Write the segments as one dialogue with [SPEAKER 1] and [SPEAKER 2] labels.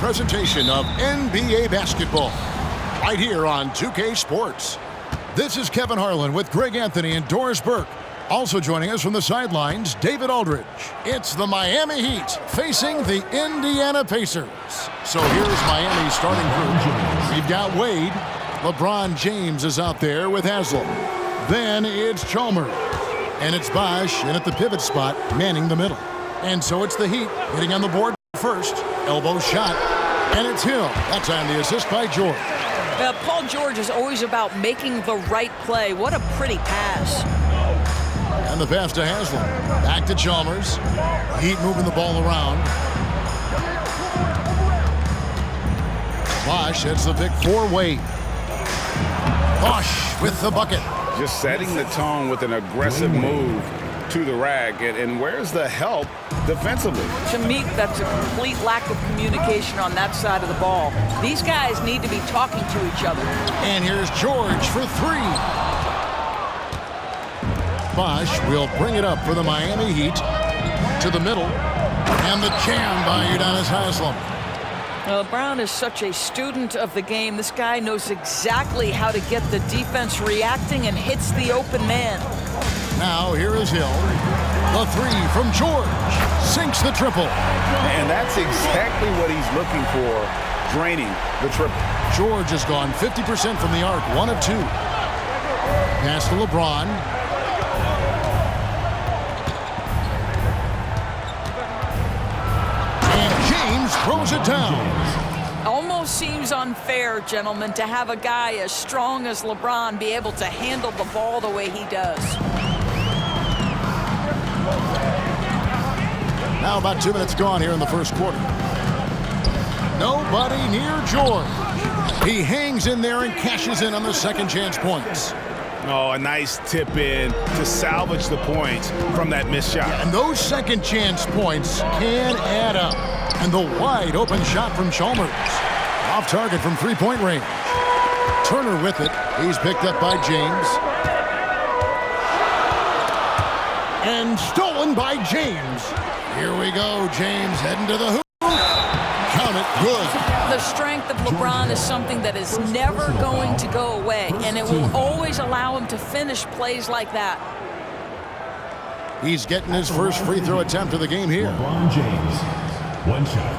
[SPEAKER 1] presentation of NBA basketball right here on 2K Sports. This is Kevin Harlan with Greg Anthony and Doris Burke. Also joining us from the sidelines, David Aldridge. It's the Miami Heat facing the Indiana Pacers. So here's Miami's starting group. We've got Wade. LeBron James is out there with Haslam. Then it's Chalmers. And it's Bosh in at the pivot spot, manning the middle. And so it's the Heat hitting on the board first. Elbow shot. And it's Hill. That's on the assist by George.
[SPEAKER 2] Paul George is always about making the right play. What a pretty pass.
[SPEAKER 1] And the pass to Haslam. Back to Chalmers. Heat moving the ball around. Bosh hits the pick for Wade. Bosh with the bucket.
[SPEAKER 3] Just setting the tone with an aggressive move to the rack. And where's the help defensively?
[SPEAKER 2] To me, that's a complete lack of communication on that side of the ball. These guys need to be talking to each other.
[SPEAKER 1] And here's George for three. Bosh will bring it up for the Miami Heat to the middle. And the jam by Udonis Haslam.
[SPEAKER 2] Brown is such a student of the game. This guy knows exactly how to get the defense reacting and hits the open man.
[SPEAKER 1] Now here is Hill. The three from George. Sinks the triple.
[SPEAKER 3] And that's exactly what he's looking for, draining the triple.
[SPEAKER 1] George has gone 50% from the arc, 1 of 2. Pass to LeBron. Throws it down.
[SPEAKER 2] Almost seems unfair, gentlemen, to have a guy as strong as LeBron be able to handle the ball the way he does.
[SPEAKER 1] Now about 2 minutes gone here in the first quarter. Nobody near George. He hangs in there and cashes in on the second chance points.
[SPEAKER 3] Oh, a nice tip in to salvage the points from that missed shot.
[SPEAKER 1] Yeah, and those second chance points can add up. And the wide open shot from Chalmers. Off target from three-point range. Turner with it. He's picked up by James. And stolen by James. Here we go. James heading to the hoop. Count it. Good.
[SPEAKER 2] The strength of LeBron is something that is never going to go away. And it will always allow him to finish plays like that.
[SPEAKER 1] He's getting his first free throw attempt of the game here.
[SPEAKER 4] LeBron James. One shot.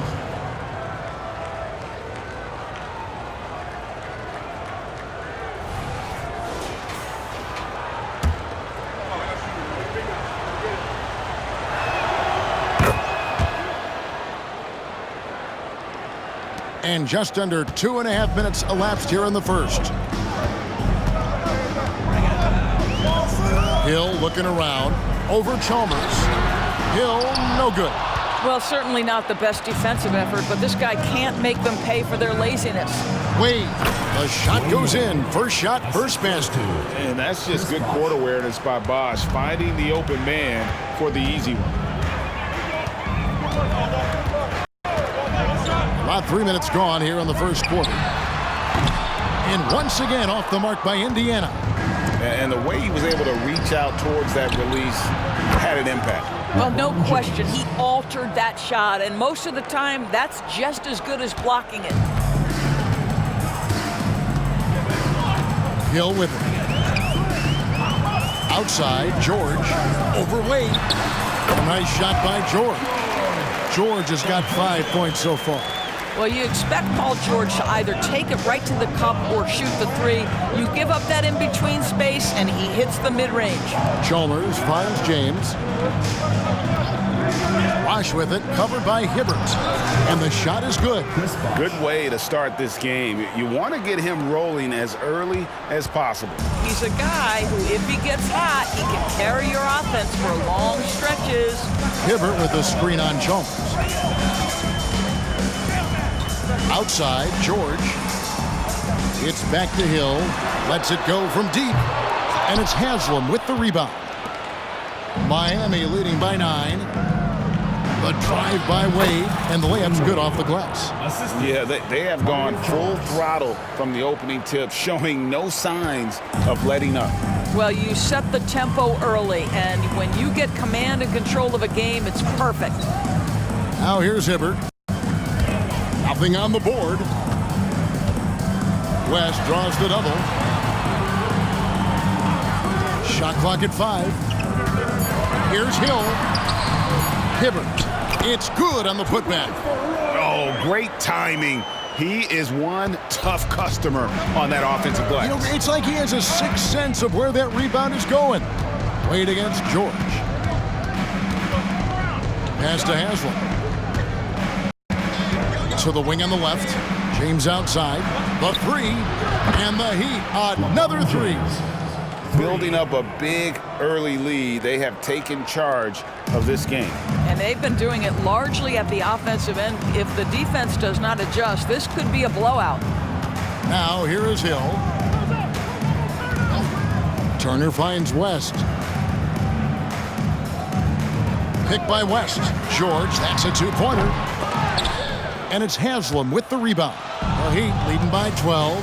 [SPEAKER 1] And just under 2.5 minutes elapsed here in the first. Hill looking around. Over Chalmers. Hill, no good.
[SPEAKER 2] Well, certainly not the best defensive effort, but this guy can't make them pay for their laziness.
[SPEAKER 1] Wade, the shot goes in. First shot, first basket.
[SPEAKER 3] And that's just good court awareness by Bosh, finding the open man for the easy one.
[SPEAKER 1] About 3 minutes gone here in the first quarter. And once again off the mark by Indiana.
[SPEAKER 3] And the way he was able to reach out towards that release had an impact.
[SPEAKER 2] Well, no question. He altered that shot, and most of the time, that's just as good as blocking it.
[SPEAKER 1] Hill with it. Outside, George. Over Wade. A nice shot by George. George has got 5 points so far.
[SPEAKER 2] Well, you expect Paul George to either take it right to the cup or shoot the three. You give up that in-between space, and he hits the mid-range.
[SPEAKER 1] Chalmers finds James. Bosh with it, covered by Hibbert. And the shot is good.
[SPEAKER 3] Good way to start this game. You want to get him rolling as early as possible.
[SPEAKER 2] He's a guy who, if he gets hot, he can carry your offense for long stretches.
[SPEAKER 1] Hibbert with the screen on Chalmers. Outside, George. It's back to Hill. Lets it go from deep. And it's Haslam with the rebound. Miami leading by 9. The drive by Wade, and the layup's good off the glass.
[SPEAKER 3] Yeah, they have gone full throttle from the opening tip, showing no signs of letting up.
[SPEAKER 2] Well, you set the tempo early, and when you get command and control of a game, it's perfect.
[SPEAKER 1] Now here's Hibbert. A Nothing on the board. West draws the double. Shot clock at 5. Here's Hill. Hibbert. It's good on the putback.
[SPEAKER 3] Oh, great timing. He is one tough customer on that offensive glass.
[SPEAKER 1] You know, it's like he has a sixth sense of where that rebound is going. Wade against George. Pass to Haslam. To the wing on the left. James outside. The 3. And the Heat. Another 3.
[SPEAKER 3] Building up a big early lead. They have taken charge of this game.
[SPEAKER 2] And they've been doing it largely at the offensive end. If the defense does not adjust, this could be a blowout.
[SPEAKER 1] Now here is Hill. Turner finds West. Picked by West. George, that's a 2-pointer. And it's Haslam with the rebound. The Heat leading by 12.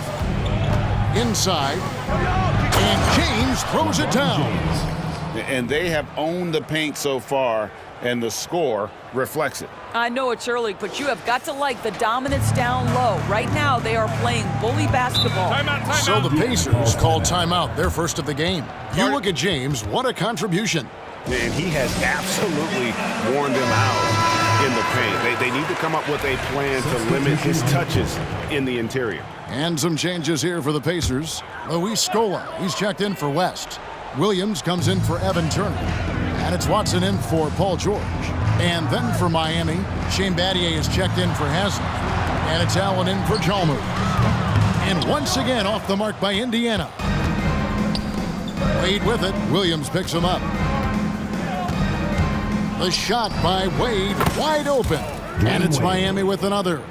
[SPEAKER 1] Inside. And James throws it down.
[SPEAKER 3] And they have owned the paint so far, and the score reflects it.
[SPEAKER 2] I know it's early, but you have got to like the dominance down low. Right now, they are playing bully basketball.
[SPEAKER 3] Timeout.
[SPEAKER 1] So the Pacers call timeout, their first of the game. You look at James, what a contribution.
[SPEAKER 5] And he has absolutely worn them out in the paint. They need to come up with a plan to limit his touches in the interior.
[SPEAKER 1] And some changes here for the Pacers. Luis Scola, he's checked in for West. Williams comes in for Evan Turner. And it's Watson in for Paul George. And then for Miami, Shane Battier is checked in for Haslam. And it's Allen in for Chalmers. And once again off the mark by Indiana. Wade with it. Williams picks him up. The shot by Wade, wide open. And it's Miami with another.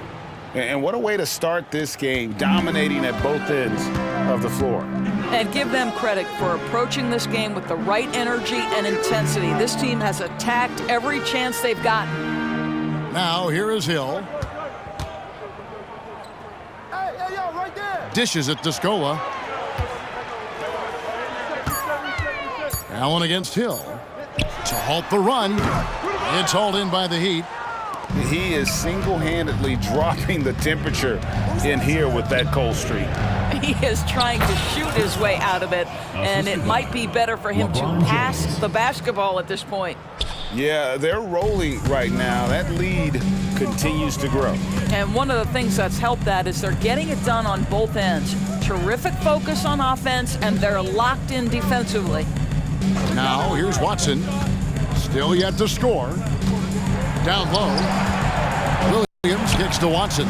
[SPEAKER 3] And what a way to start this game, dominating at both ends of the floor.
[SPEAKER 2] And give them credit for approaching this game with the right energy and intensity. This team has attacked every chance they've gotten.
[SPEAKER 1] Now here is Hill.
[SPEAKER 6] Right there.
[SPEAKER 1] Dishes it to Scola. Allen against Hill. To halt the run. It's hauled in by the Heat.
[SPEAKER 3] He is single-handedly dropping the temperature in here with that cold streak.
[SPEAKER 2] He is trying to shoot his way out of it, and it might be better for him to pass the basketball at this point.
[SPEAKER 3] Yeah, they're rolling right now. That lead continues to grow.
[SPEAKER 2] And one of the things that's helped that is they're getting it done on both ends. Terrific focus on offense, and they're locked in defensively.
[SPEAKER 1] Now here's Watson. Still yet to score. Down low. Williams kicks to Watson.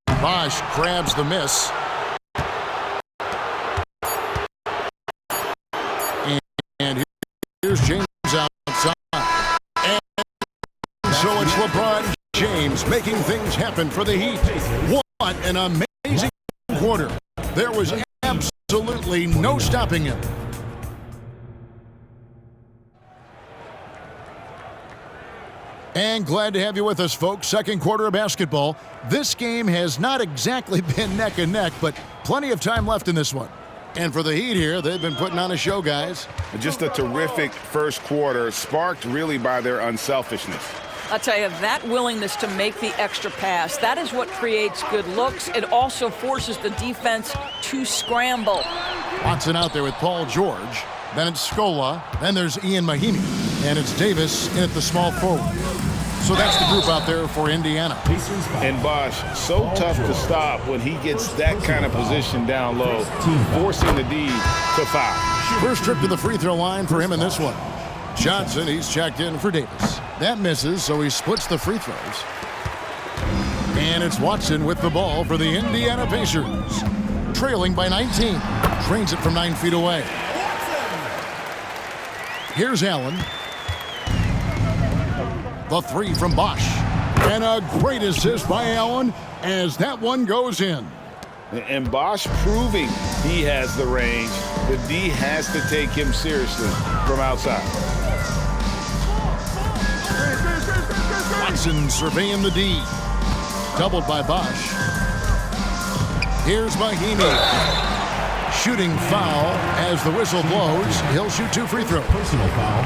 [SPEAKER 1] Bosch grabs the miss. And here's James outside. And so it's LeBron James making things happen for the Heat. What an amazing quarter. There was absolutely no stopping him. And glad to have you with us, folks. Second quarter of basketball. This game has not exactly been neck and neck, but plenty of time left in this one. And for the Heat here, they've been putting on a show, guys.
[SPEAKER 3] Just a terrific first quarter, sparked really by their unselfishness.
[SPEAKER 2] I'll tell you, that willingness to make the extra pass, that is what creates good looks. It also forces the defense to scramble.
[SPEAKER 1] Watson out there with Paul George. Then it's Scola. Then there's Ian Mahimi. And it's Davis in at the small forward. So that's the group out there for Indiana.
[SPEAKER 3] And Bosch, so tough to stop when he gets that kind of position down low, forcing the D to foul.
[SPEAKER 1] First trip to the free throw line for him in this one. Johnson, he's checked in for Davis. That misses, so he splits the free throws. And it's Watson with the ball for the Indiana Pacers. Trailing by 19. Trains it from 9 feet away. Here's Allen. The 3 from Bosch. And a great assist by Allen as that one goes in.
[SPEAKER 3] And Bosch proving he has the range. The D has to take him seriously from outside.
[SPEAKER 1] Watson surveying the D. Doubled by Bosch. Here's Mahimi. Shooting foul as the whistle blows. He'll shoot 2 free throws.
[SPEAKER 4] Personal foul.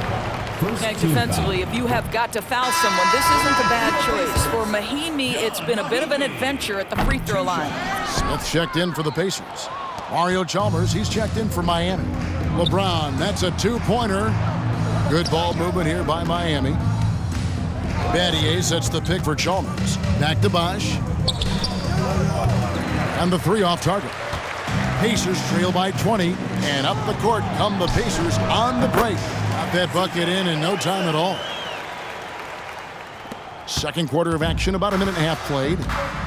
[SPEAKER 2] And defensively, if you have got to foul someone, this isn't a bad choice. For Mahimi, it's been a bit of an adventure at the free throw line.
[SPEAKER 1] Smith checked in for the Pacers. Mario Chalmers, he's checked in for Miami. LeBron, that's a two-pointer. Good ball movement here by Miami. Battier sets the pick for Chalmers. Back to Bosch. And the three off target. Pacers trail by 20. And up the court come the Pacers on the break. Got that bucket in no time at all. Second quarter of action, about a minute and a half played.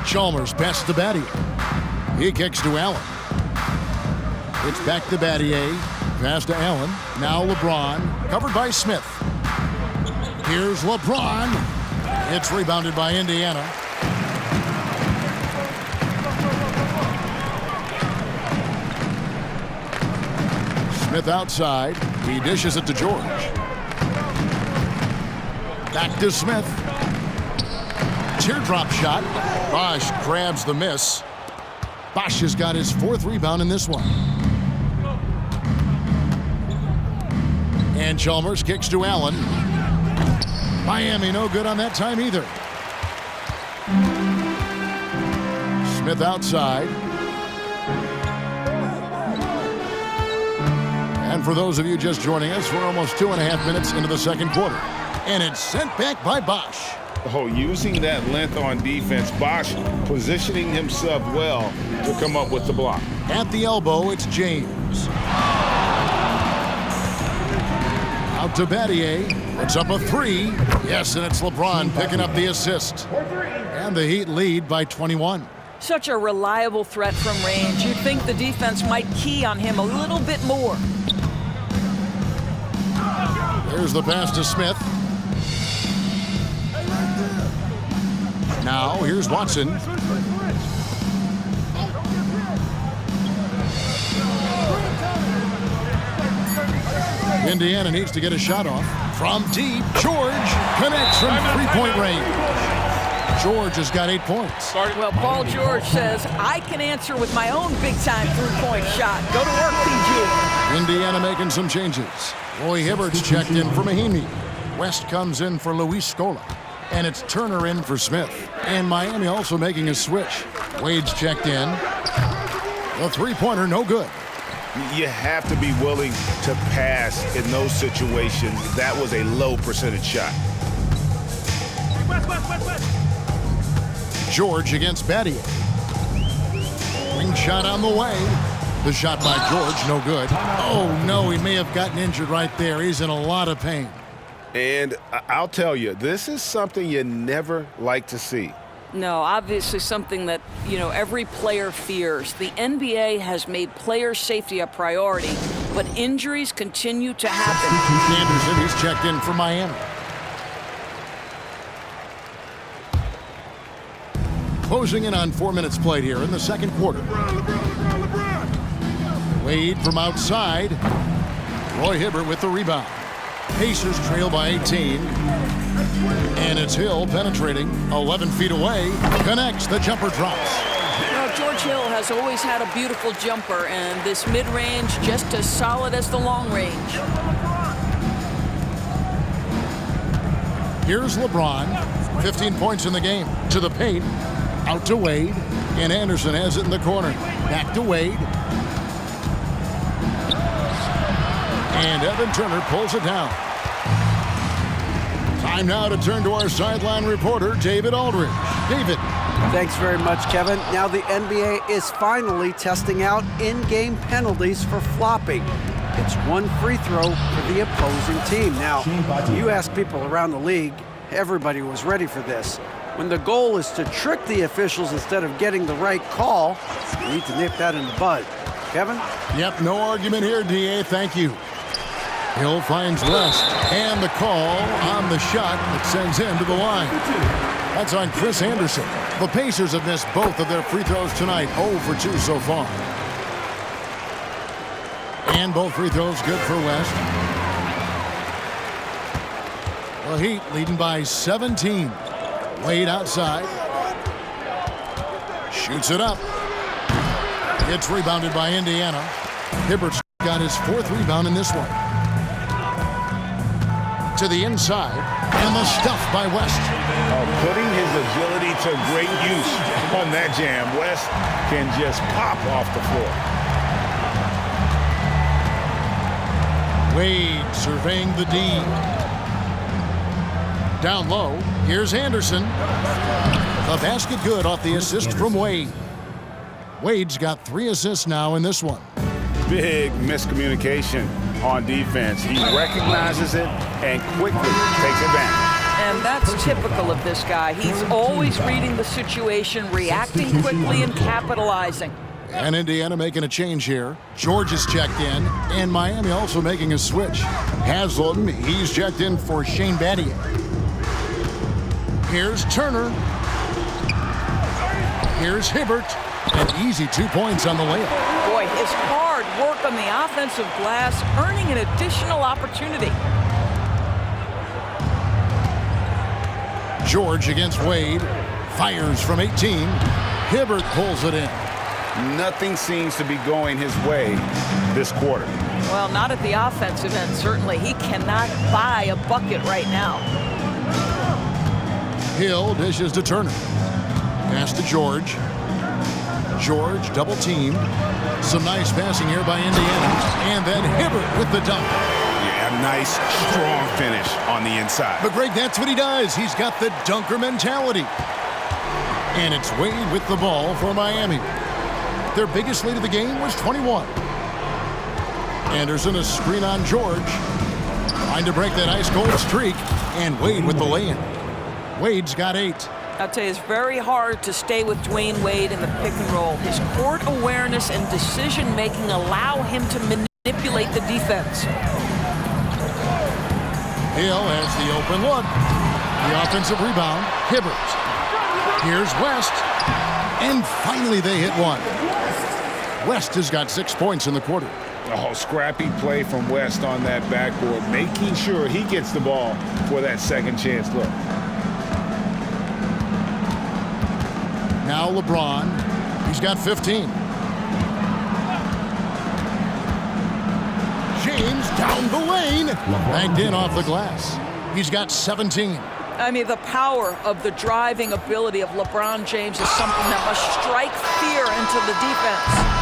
[SPEAKER 1] Chalmers passes to Battier. He kicks to Allen. It's back to Battier. Pass to Allen. Now LeBron. Covered by Smith. Here's LeBron. It's rebounded by Indiana. Smith outside. He dishes it to George. Back to Smith. Teardrop shot. Bosch grabs the miss. Bosch has got his fourth rebound in this one. And Chalmers kicks to Allen. Miami no good on that time either. Smith outside. And for those of you just joining us, we're almost 2.5 minutes into the second quarter. And it's sent back by Bosch.
[SPEAKER 3] Oh, using that length on defense, Bosch positioning himself well to come up with the block.
[SPEAKER 1] At the elbow, it's James. Out to Battier. Puts up a three. Yes, and it's LeBron picking up the assist. And the Heat lead by 21.
[SPEAKER 2] Such a reliable threat from range. You'd think the defense might key on him a little bit more.
[SPEAKER 1] There's the pass to Smith. Now, here's Watson. Indiana needs to get a shot off. From deep, George connects from three-point range. George has got 8 points.
[SPEAKER 2] Well, Paul George says, I can answer with my own big-time three-point shot. Go to work, PG.
[SPEAKER 1] Indiana making some changes. Roy Hibbert's checked in for Mahimi. West comes in for Luis Scola. And it's Turner in for Smith. And Miami also making a switch. Wade's checked in. The three-pointer, no good.
[SPEAKER 3] You have to be willing to pass in those situations. That was a low percentage shot.
[SPEAKER 1] George against Battier. Ring shot on the way. The shot by George, no good. Oh, no, he may have gotten injured right there. He's in a lot of pain.
[SPEAKER 5] And I'll tell you, this is something you never like to see.
[SPEAKER 2] No, obviously something that, every player fears. The NBA has made player safety a priority, but injuries continue to happen.
[SPEAKER 1] Anderson, he's checked in for Miami. Closing in on 4 minutes played here in the second quarter. Wade from outside. Roy Hibbert with the rebound. Pacers trail by 18. And it's Hill penetrating 11 feet away. Connects. The jumper drops.
[SPEAKER 2] George Hill has always had a beautiful jumper, and this mid-range just as solid as the long range.
[SPEAKER 1] Here's LeBron. 15 points in the game. To the paint. Out to Wade. And Anderson has it in the corner. Back to Wade. And Evan Turner pulls it down. Time now to turn to our sideline reporter, David Aldridge. David.
[SPEAKER 7] Thanks very much, Kevin. Now the NBA is finally testing out in-game penalties for flopping. It's one free throw for the opposing team. Now, you ask people around the league, everybody was ready for this. When the goal is to trick the officials instead of getting the right call, you need to nip that in the bud. Kevin?
[SPEAKER 1] Yep, no argument here, DA. Thank you. Hill finds West, and the call on the shot that sends him to the line. That's on Chris Anderson. The Pacers have missed both of their free throws tonight, 0 for 2 so far. And both free throws good for West. The Heat leading by 17. Wade outside. Shoots it up. It's rebounded by Indiana. Hibbert's got his fourth rebound in this one. to the inside, and the stuff by West.
[SPEAKER 3] Putting his agility to great use on that jam. West can just pop off the floor.
[SPEAKER 1] Wade surveying the D. Down low, here's Anderson. The basket good off the assist from Wade. Wade's got 3 assists now in this one.
[SPEAKER 5] Big miscommunication on defense. He recognizes it and quickly takes advantage.
[SPEAKER 2] And that's typical of this guy. He's always reading the situation, reacting quickly, and capitalizing.
[SPEAKER 1] And Indiana making a change here. George is checked in, and Miami also making a switch. Haslam, he's checked in for Shane Battier. Here's Turner. Here's Hibbert. An easy 2 points on the layup.
[SPEAKER 2] Boy, his hard work on the offensive glass, earning an additional opportunity.
[SPEAKER 1] George against Wade. Fires from 18. Hibbert pulls it in.
[SPEAKER 5] Nothing seems to be going his way this quarter.
[SPEAKER 2] Well, not at the offensive end, certainly. He cannot buy a bucket right now.
[SPEAKER 1] Hill dishes to Turner. Pass to George. George double teamed. Some nice passing here by Indiana. And then Hibbert with the dunk.
[SPEAKER 5] Yeah, nice, strong finish on the inside.
[SPEAKER 1] But Greg, that's what he does. He's got the dunker mentality. And it's Wade with the ball for Miami. Their biggest lead of the game was 21. Anderson, a screen on George. Trying to break that ice-cold streak. And Wade with the lay-in. Wade's got 8.
[SPEAKER 2] I'll tell you, it's very hard to stay with Dwayne Wade in the pick and roll. His court awareness and decision-making allow him to manipulate the defense.
[SPEAKER 1] Hill has the open look. The offensive rebound, Hibbert. Here's West. And finally they hit one. West has got 6 points in the quarter.
[SPEAKER 3] Oh, scrappy play from West on that backboard, making sure he gets the ball for that second chance look.
[SPEAKER 1] Now LeBron, he's got 15. James down the lane, banked in off the glass. He's got 17.
[SPEAKER 2] I mean, the power of the driving ability of LeBron James is something that must strike fear into the defense.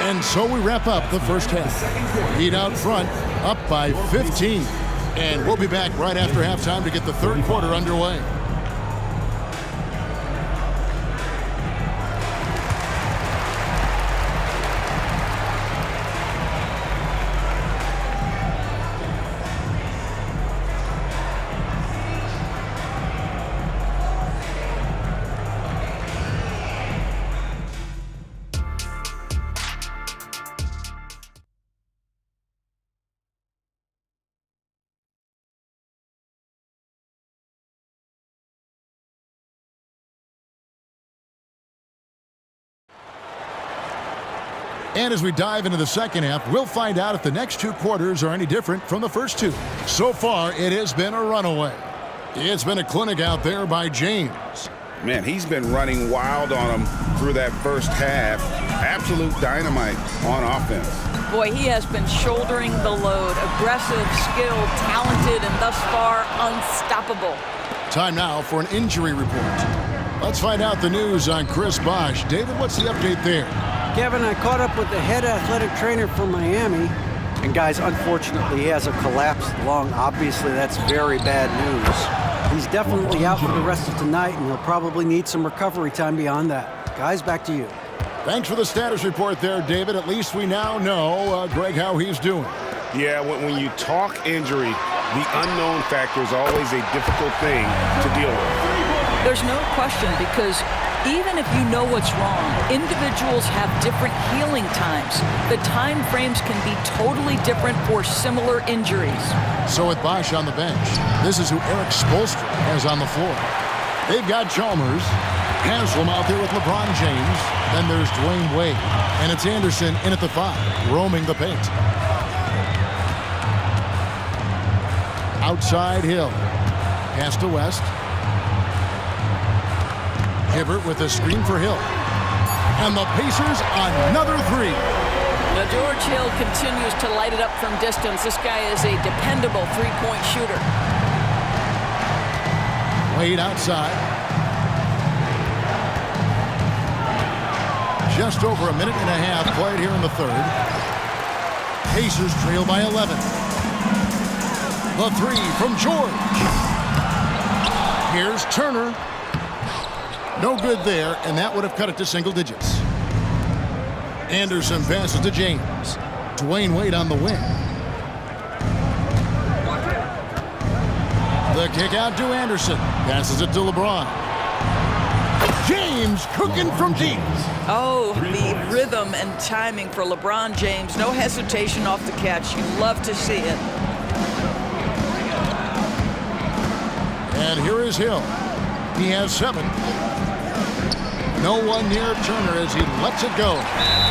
[SPEAKER 1] And so we wrap up the first half. Heat out front, up by 15. And we'll be back right after halftime to get the third quarter underway. And as we dive into the second half, we'll find out if the next 2 quarters are any different from the first 2. So far, it has been a runaway. It's been a clinic out there by James.
[SPEAKER 5] Man, he's been running wild on him through that first half. Absolute dynamite on offense.
[SPEAKER 2] Boy, he has been shouldering the load. Aggressive, skilled, talented, and thus far unstoppable.
[SPEAKER 1] Time now for an injury report. Let's find out the news on Chris Bosh. David, what's the update there?
[SPEAKER 7] Kevin, I caught up with the head athletic trainer for Miami. And guys, unfortunately, he has a collapsed lung. Obviously, that's very bad news. He's definitely out for the rest of tonight, and he'll probably need some recovery time beyond that. Guys, back to you.
[SPEAKER 1] Thanks for the status report there, David. At least we now know, Greg, how he's doing.
[SPEAKER 5] Yeah, when you talk injury, the unknown factor is always a difficult thing to deal with.
[SPEAKER 2] There's no question, because even if you know what's wrong, individuals have different healing times. The time frames can be totally different for similar injuries.
[SPEAKER 1] So with Bosh on the bench, this is who Eric Spoelstra has on the floor. They've got Chalmers, Haslam out there with LeBron James. Then there's Dwayne Wade. And it's Anderson in at the 5, roaming the paint. Outside Hill. Pass to West. Hibbert with a screen for Hill. And the Pacers another 3.
[SPEAKER 2] Now George Hill continues to light it up from distance. This guy is a dependable three-point shooter.
[SPEAKER 1] Wade outside. Just over a minute and a half played here in the third. Pacers trail by 11. The three from George. Here's Turner. No good there, and that would have cut it to single digits. Anderson passes to James. Dwayne Wade on the wing. The kick out to Anderson. Passes it to LeBron. James cooking from deep.
[SPEAKER 2] Oh, the rhythm and timing for LeBron James. No hesitation off the catch. You love to see it.
[SPEAKER 1] And here is Hill. He has 7. No one near Turner as he lets it go.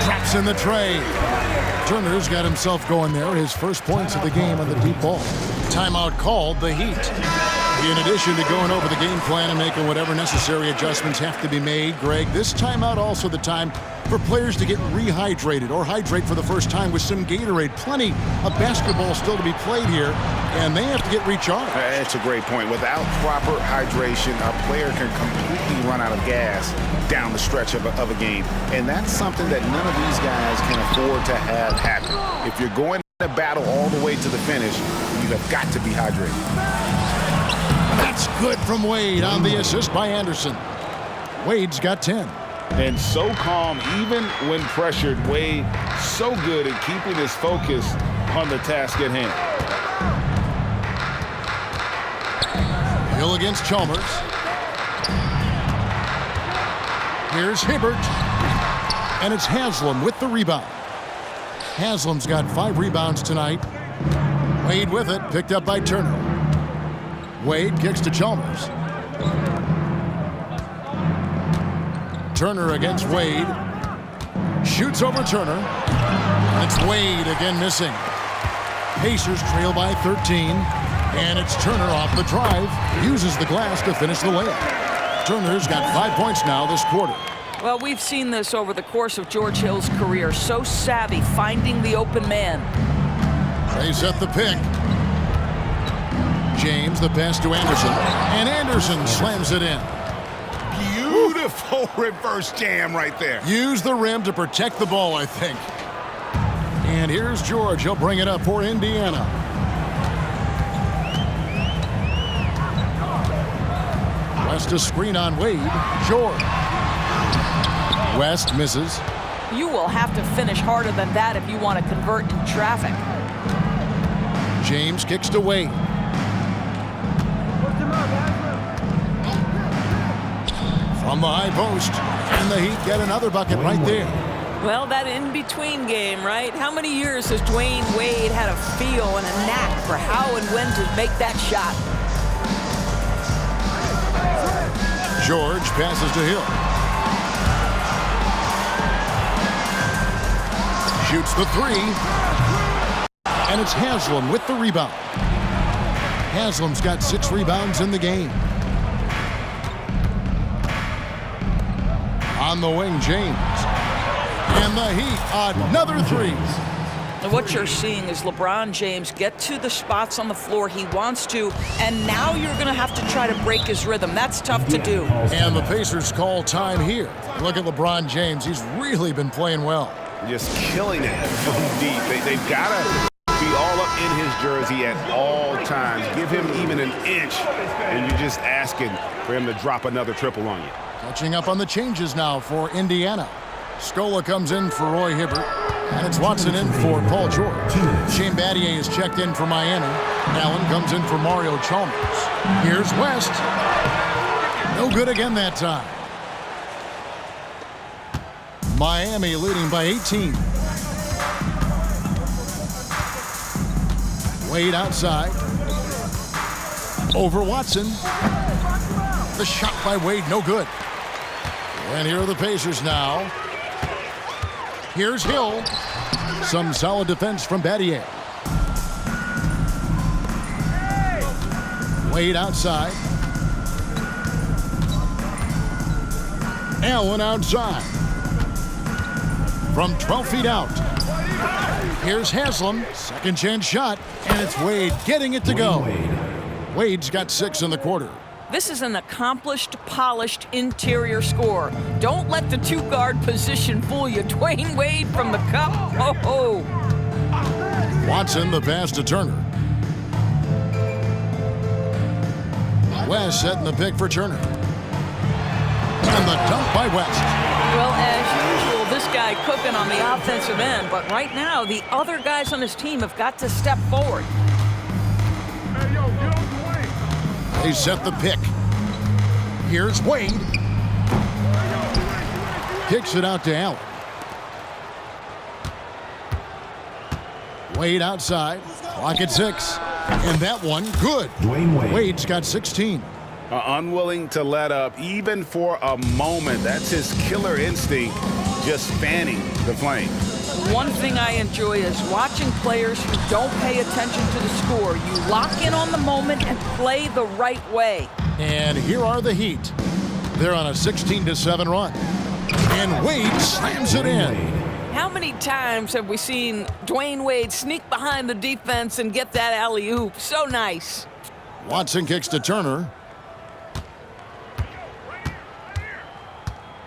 [SPEAKER 1] Traps in the tray. Turner's got himself going there. His first points of the game on the deep ball. Timeout called, the Heat. In addition to going over the game plan and making whatever necessary adjustments have to be made, Greg, this timeout also the time for players to get rehydrated or hydrate for the first time with some Gatorade. Plenty of basketball still to be played here, and they have to get recharged.
[SPEAKER 5] That's a great point. Without proper hydration, a player can completely run out of gas down the stretch of a game, and that's something that none of these guys can afford to have happen. If you're going to battle all the way to the finish, you have got to be hydrated.
[SPEAKER 1] That's good from Wade on the assist by Anderson. Wade's got 10.
[SPEAKER 3] And so calm, even when pressured. Wade so good at keeping his focus on the task at hand.
[SPEAKER 1] Hill against Chalmers. Here's Hibbert. And it's Haslam with the rebound. Haslam's got 5 rebounds tonight. Wade with it, picked up by Turner. Wade kicks to Chalmers. Turner against Wade. Shoots over Turner. And it's Wade again missing. Pacers trail by 13. And it's Turner off the drive. Uses the glass to finish the layup. Turner's got 5 points now this quarter.
[SPEAKER 2] Well, we've seen this over the course of George Hill's career. So savvy, finding the open man.
[SPEAKER 1] They set the pick. James, the pass to Anderson. And Anderson slams it in.
[SPEAKER 5] Beautiful reverse jam right there.
[SPEAKER 1] Use the rim to protect the ball, I think. And here's George. He'll bring it up for Indiana. West a screen on Wade. George. West misses.
[SPEAKER 2] You will have to finish harder than that if you want to convert in traffic.
[SPEAKER 1] James kicks to Wade. From the high post. And the Heat get another bucket right there.
[SPEAKER 2] Well, that in-between game, right? How many years has Dwayne Wade had a feel and a knack for how and when to make that shot?
[SPEAKER 1] George passes to Hill. Shoots the 3. And it's Haslam with the rebound. Haslam's got 6 rebounds in the game. On the wing, James. And the Heat, another 3.
[SPEAKER 2] And what you're seeing is LeBron James get to the spots on the floor he wants to, and now you're going to have to try to break his rhythm. That's tough to do.
[SPEAKER 1] And the Pacers call time here. Look at LeBron James. He's really been playing well.
[SPEAKER 5] Just killing it from deep. They've got to be all up in his jersey at all times. Give him even an inch, and you're just asking for him to drop another triple on you.
[SPEAKER 1] Catching up on the changes now for Indiana. Scola comes in for Roy Hibbert. And it's Watson in for Paul George. Shane Battier is checked in for Miami. Allen comes in for Mario Chalmers. Here's West. No good again that time. Miami leading by 18. Wade outside. Over Watson. The shot by Wade, no good. And here are the Pacers now. Here's Hill. Some solid defense from Battier. Wade outside. Allen outside. From 12 feet out. Here's Haslam. Second chance shot. And it's Wade getting it to go. Wade's got 6 in the quarter.
[SPEAKER 2] This is an accomplished, polished interior score. Don't let the two-guard position fool you. Dwayne Wade from the cup. Oh.
[SPEAKER 1] Watson, the pass to Turner. West setting the pick for Turner. And the dunk by West.
[SPEAKER 2] Well, as usual, this guy cooking on the offensive end, but right now, the other guys on his team have got to step forward.
[SPEAKER 6] Hey, yo, get off the way.
[SPEAKER 1] They set the pick. Here's Wade. Kicks it out to Allen. Wade outside. Clock at 6. And that one, good.
[SPEAKER 4] Dwayne Wade.
[SPEAKER 1] Wade's got 16.
[SPEAKER 3] Unwilling to let up, even for a moment. That's his killer instinct, just fanning the flame.
[SPEAKER 2] One thing I enjoy is watching players who don't pay attention to the score. You lock in on the moment and play the right way.
[SPEAKER 1] And here are the Heat. They're on a 16-7 run. And Wade slams it in.
[SPEAKER 2] How many times have we seen Dwayne Wade sneak behind the defense and get that alley-oop? So nice.
[SPEAKER 1] Watson kicks to Turner.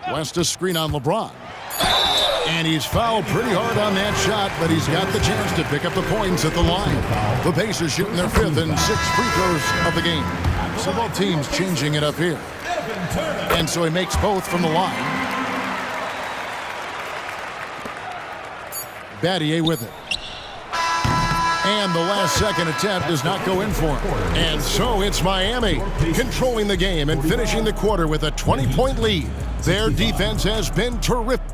[SPEAKER 1] West a screen on LeBron. And he's fouled pretty hard on that shot, but he's got the chance to pick up the points at the line. The Pacers shooting their 5th and 6th free throws of the game. So both teams changing it up here. And so he makes both from the line. Battier with it. And the last second attempt does not go in for him. And so it's Miami controlling the game and finishing the quarter with a 20-point lead. Their defense has been terrific.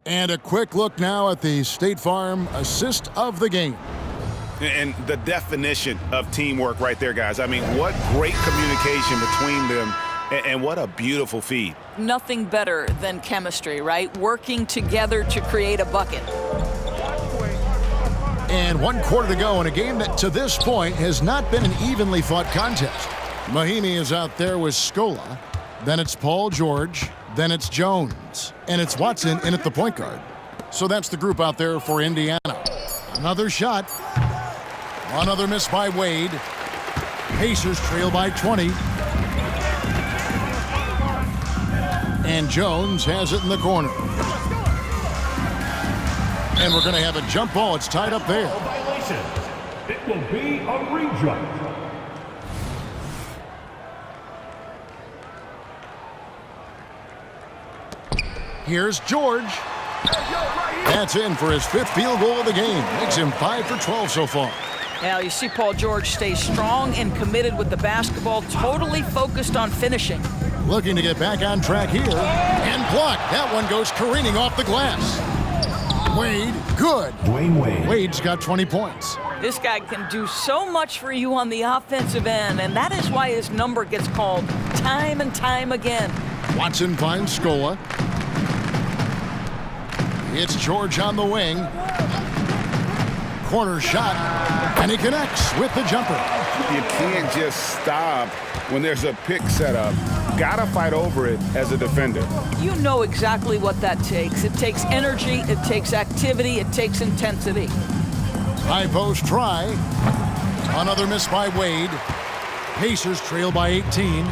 [SPEAKER 1] And a quick look now at the State Farm assist of the game.
[SPEAKER 3] And the definition of teamwork right there, guys. I mean, what great communication between them, and what a beautiful feed.
[SPEAKER 2] Nothing better than chemistry, right? Working together to create a bucket.
[SPEAKER 1] And 1 quarter to go in a game that to this point has not been an evenly fought contest. Mahimi is out there with Scola. Then it's Paul George. Then it's Jones. And it's Watson in at the point guard. So that's the group out there for Indiana. Another shot. Another miss by Wade. Pacers trail by 20. And Jones has it in the corner. And we're going to have a jump ball. It's tied up there.
[SPEAKER 4] Violation. It will be a rejump.
[SPEAKER 1] Here's George. That's in for his 5th field goal of the game. Makes him 5 for 12 so far.
[SPEAKER 2] Now you see Paul George stay strong and committed with the basketball, totally focused on finishing.
[SPEAKER 1] Looking to get back on track here. And blocked. That one goes careening off the glass. Wade, good.
[SPEAKER 4] Dwayne Wade.
[SPEAKER 1] Wade's got 20 points.
[SPEAKER 2] This guy can do so much for you on the offensive end, and that is why his number gets called time and time again.
[SPEAKER 1] Watson finds Scola. It's George on the wing. Corner shot, and he connects with the jumper.
[SPEAKER 3] You can't just stop when there's a pick set up. Gotta fight over it as a defender.
[SPEAKER 2] You know exactly what that takes. It takes energy, it takes activity, it takes intensity.
[SPEAKER 1] High post try. Another miss by Wade. Pacers trail by 18.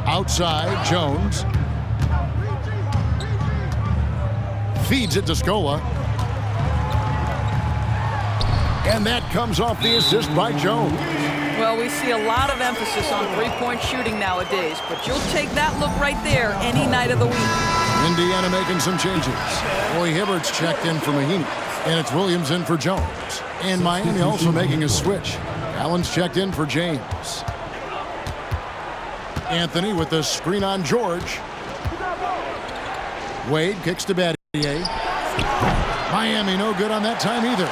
[SPEAKER 1] Outside, Jones. Feeds it to Scola. And that comes off the assist by Jones.
[SPEAKER 2] Well, we see a lot of emphasis on three-point shooting nowadays, but you'll take that look right there any night of the week.
[SPEAKER 1] Indiana making some changes. Roy Hibbert's checked in for Mahinmi, and it's Williams in for Jones. And Miami also making a switch. Allen's checked in for James. Anthony with the screen on George. Wade kicks to Battier. Miami no good on that time either.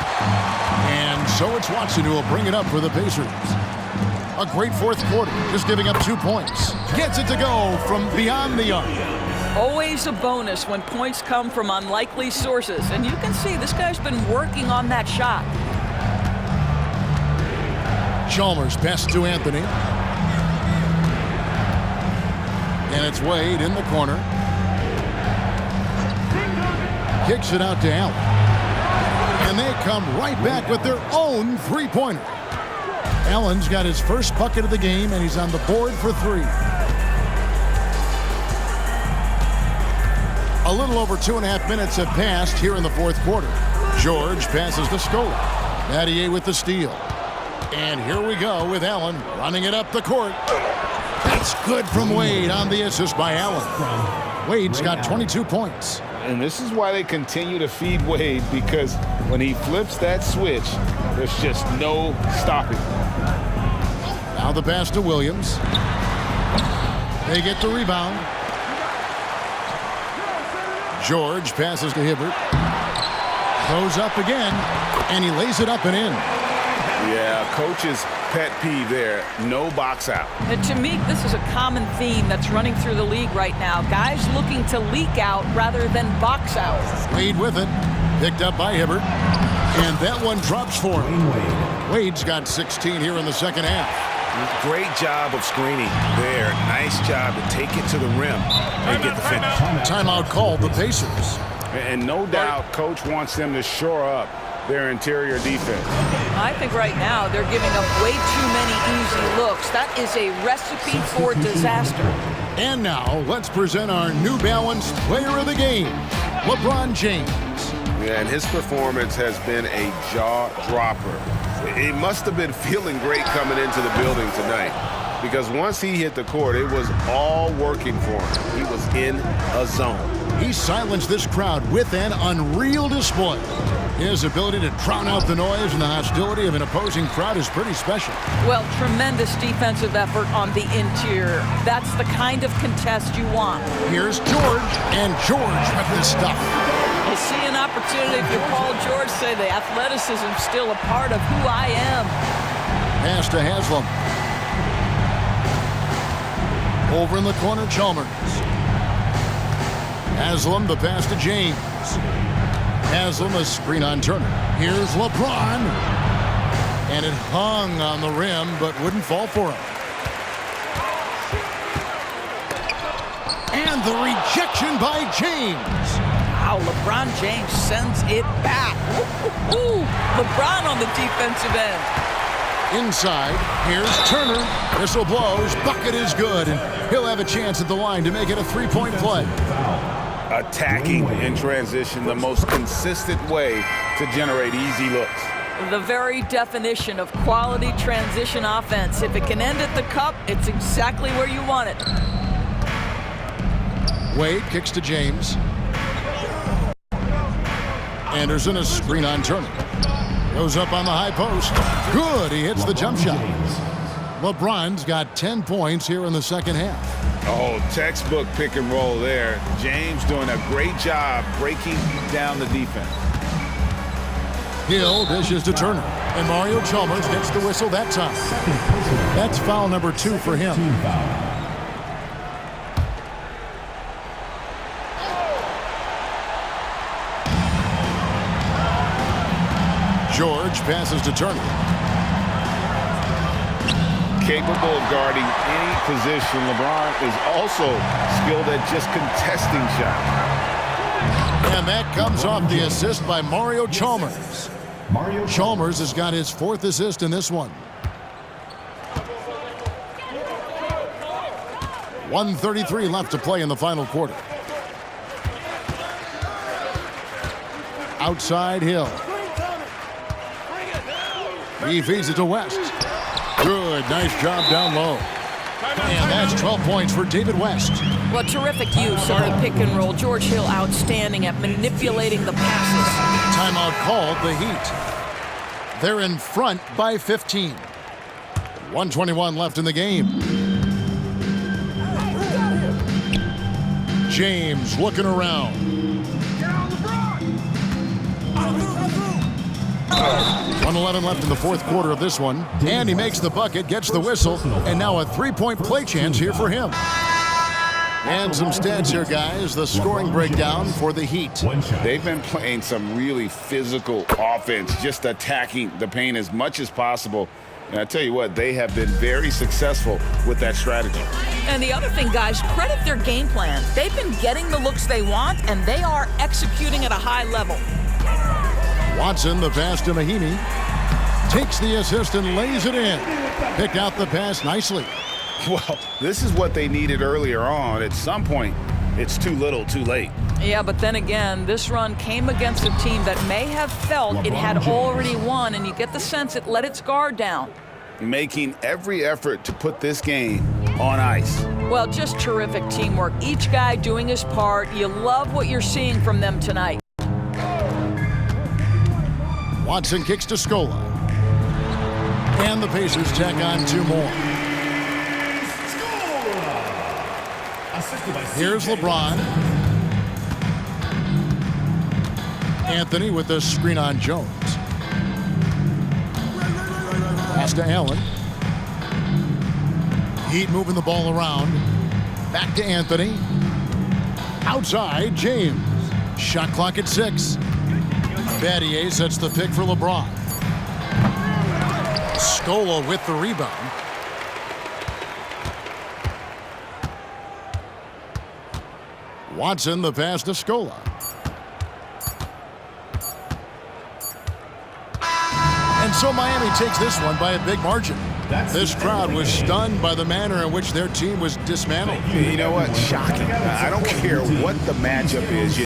[SPEAKER 1] And so it's Watson who will bring it up for the Pacers. A great 4th quarter, just giving up 2 points. Gets it to go from beyond the arc.
[SPEAKER 2] Always a bonus when points come from unlikely sources. And you can see this guy's been working on that shot.
[SPEAKER 1] Chalmers best to Anthony. And it's Wade in the corner. Kicks it out to Allen. And they come right back with their own three-pointer. Allen's got his first bucket of the game, and he's on the board for 3. A little over 2.5 minutes have passed here in the fourth quarter. George passes to Scola. Battier with the steal. And here we go with Allen running it up the court. That's good from Wade on the assist by Allen. Wade's got 22 points.
[SPEAKER 5] And this is why they continue to feed Wade, because when he flips that switch, there's just no stopping.
[SPEAKER 1] Now the pass to Williams. They get the rebound. George passes to Hibbert. Goes up again, and he lays it up and in.
[SPEAKER 5] Yeah, coach's pet peeve there, no box out.
[SPEAKER 2] And to me, this is a common theme that's running through the league right now. Guys looking to leak out rather than box out.
[SPEAKER 1] Wade with it. Picked up by Hibbert. And that one drops for him. Wade's got 16 here in the second half.
[SPEAKER 3] Great job of screening there. Nice job to take it to the rim and get the finish.
[SPEAKER 1] Timeout called the Pacers.
[SPEAKER 5] And no doubt coach wants them to shore up their interior defense.
[SPEAKER 2] I think right now they're giving up way too many easy looks. That is a recipe for disaster.
[SPEAKER 1] And now let's present our New Balance player of the game, LeBron James.
[SPEAKER 8] Yeah, and his performance has been a jaw dropper. He must have been feeling great coming into the building tonight, because once he hit the court, it was all working for him. He was in a zone.
[SPEAKER 1] He silenced this crowd with an unreal display. His ability to drown out the noise and the hostility of an opposing crowd is pretty special.
[SPEAKER 2] Well, tremendous defensive effort on the interior. That's the kind of contest you want.
[SPEAKER 1] Here's George, and George with this stuff.
[SPEAKER 2] You see an opportunity for Paul George, say the athleticism's still a part of who I am.
[SPEAKER 1] Pass to Haslam. Over in the corner, Chalmers. Haslam, the pass to James. Haslam, a screen on Turner. Here's LeBron. And it hung on the rim, but wouldn't fall for him. And the rejection by James.
[SPEAKER 2] Wow, LeBron James sends it back. Ooh, LeBron on the defensive end.
[SPEAKER 1] Inside, here's Turner. Whistle blows, bucket is good, and he'll have a chance at the line to make it a three-point play.
[SPEAKER 5] Attacking in transition, the most consistent way to generate easy looks.
[SPEAKER 2] The very definition of quality transition offense. If it can end at the cup, it's exactly where you want it.
[SPEAKER 1] Wade kicks to James. Anderson, a screen on Turner. Goes up on the high post. Good, he hits the jump shot. LeBron's got 10 points here in the second half.
[SPEAKER 5] Oh, textbook pick and roll there. James doing a great job breaking down the defense.
[SPEAKER 1] Hill dishes to Turner, and Mario Chalmers gets the whistle that time. That's foul number 2 for him. George passes to Turner.
[SPEAKER 5] Capable of guarding any position, LeBron is also skilled at just contesting shots.
[SPEAKER 1] And that comes off the assist by Mario Chalmers. Chalmers has got his 4th assist in this one. 1:33 left to play in the final quarter. Outside Hill. He feeds it to West. Good, nice job down low. And that's 12 points for David West.
[SPEAKER 2] Well, terrific use of the pick and roll. George Hill outstanding at manipulating the passes.
[SPEAKER 1] Timeout called, the Heat. They're in front by 15. 1:21 left in the game. James looking around. 1:11 left in the fourth quarter of this one. And he makes the bucket, gets the whistle, and now a three-point play chance here for him. And some stats here, guys. The scoring breakdown for the Heat.
[SPEAKER 5] They've been playing some really physical offense, just attacking the paint as much as possible. And I tell you what, they have been very successful with that strategy.
[SPEAKER 2] And the other thing, guys, credit their game plan. They've been getting the looks they want, and they are executing at a high level.
[SPEAKER 1] Watson, the pass to Mahinmi. Takes the assist and lays it in. Picked out the pass nicely.
[SPEAKER 3] Well, this is what they needed earlier on. At some point, it's too little, too late.
[SPEAKER 2] Yeah, but then again, this run came against a team that may have felt it had already won, and you get the sense it let its guard down.
[SPEAKER 3] Making every effort to put this game on ice.
[SPEAKER 2] Well, just terrific teamwork. Each guy doing his part. You love what you're seeing from them tonight.
[SPEAKER 1] Watson kicks to Scola. And the Pacers tack on 2 more. Here's LeBron. Anthony with the screen on Jones. Pass to Allen. Heat moving the ball around. Back to Anthony. Outside, James. Shot clock at 6. Battier sets the pick for LeBron. Scola with the rebound. Watson, the pass to Scola. And so Miami takes this one by a big margin. This crowd was stunned by the manner in which their team was dismantled.
[SPEAKER 3] You know what? Shocking. I don't care what the matchup is.